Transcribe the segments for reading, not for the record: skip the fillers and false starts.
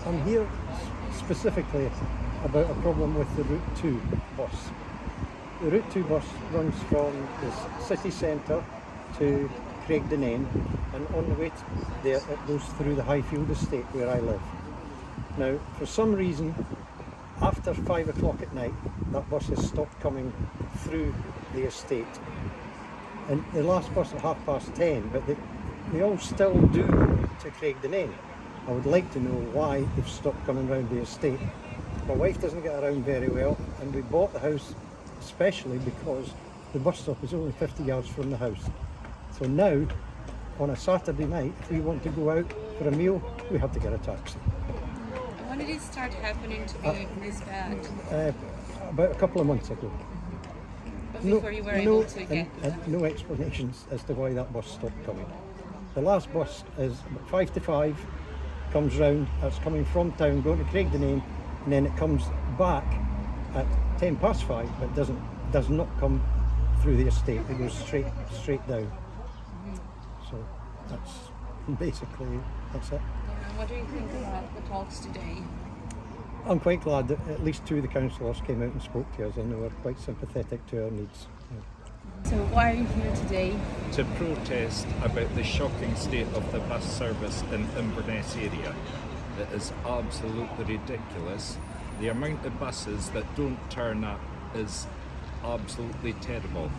I'm here specifically about a problem with the Route 2 bus. The Route 2 bus runs from the city centre to Craigdenane, and on the way there it goes through the Highfield estate where I live. Now, for some reason, after 5 o'clock at night, that bus has stopped coming through the estate. And the last bus at 10:30, but they all still do to Craigdenane. I would like to know why they've stopped coming round the estate. My wife doesn't get around very well, and we bought the house especially because the bus stop is only 50 yards from the house. So now, on a Saturday night, if we want to go out for a meal, we have to get a taxi. When did it start happening to be this bad? About a couple of months ago. But before you were able to get no explanations as to why that bus stopped coming. The last bus is about 5 to 5, comes round, it's coming from town, going to Craigdenane, and then it comes back at 5:10, but does not come through the estate. It goes straight down. So that's basically that's it. What do you think about the talks today? I'm quite glad that at least 2 of the councillors came out and spoke to us, and they were quite sympathetic to our needs. So why are you here today? To protest about the shocking state of the bus service in Inverness area. It is absolutely ridiculous. The amount of buses that don't turn up is absolutely terrible.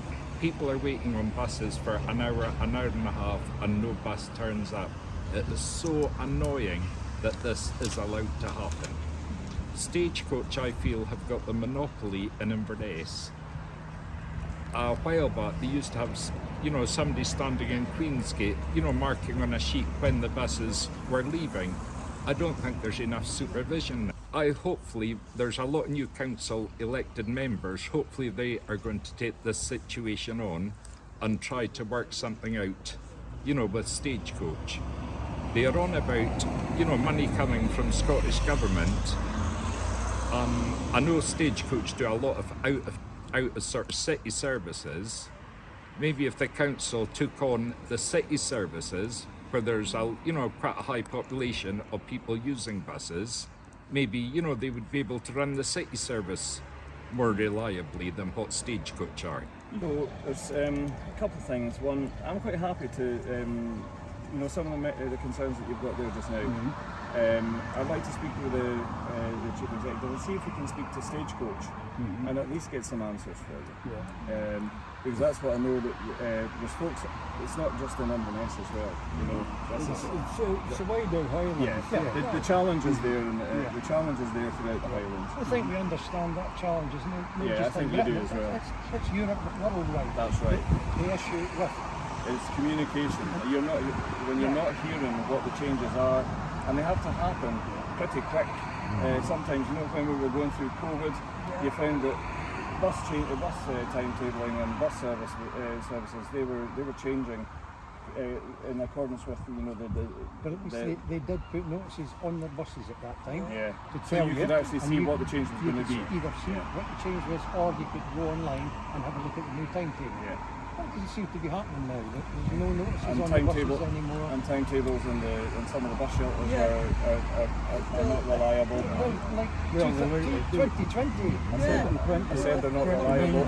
People are waiting on buses for an hour and a half, and no bus turns up. It is so annoying that this is allowed to happen. Stagecoach, I feel, have got the monopoly in Inverness. A while back, they used to have, somebody standing in Queensgate, marking on a sheet when the buses were leaving. I don't think there's enough supervision. Hopefully, there's a lot of new council elected members. Hopefully they are going to take this situation on and try to work something out, with Stagecoach. They are on about, money coming from Scottish Government. I know Stagecoach do a lot of out of sort of city services. Maybe if the council took on the city services, where there's quite a high population of people using buses, maybe they would be able to run the city service more reliably than what Stagecoach are. So there's a couple of things. One, I'm quite happy to some of the concerns that you've got there just now. I'd like to speak with the chief executive and see if we can speak to Stagecoach and at least get some answers for you. Because that's what I know that there's folks. It's not just in Inverness as well. So why do Highland? The challenge is there, and the challenge is there throughout the Highlands. I think we understand that challenge is not just I think we do as well. It's Europe worldwide. That's right. The issue with It's communication. When you're not hearing what the changes are, and they have to happen pretty quick. Sometimes, when we were going through COVID, you found that bus timetabling and bus services they were changing in accordance with But at least they did put notices on their buses at that time. Yeah. To So tell you could actually see what the change was going to be. Either see what the change was, or you could go online and have a look at the new timetable. Yeah. That doesn't seem to be happening now. There's no notices And on the buses anymore. And timetables in some of the bus shelters are not reliable. Like 2020. I said they're not reliable.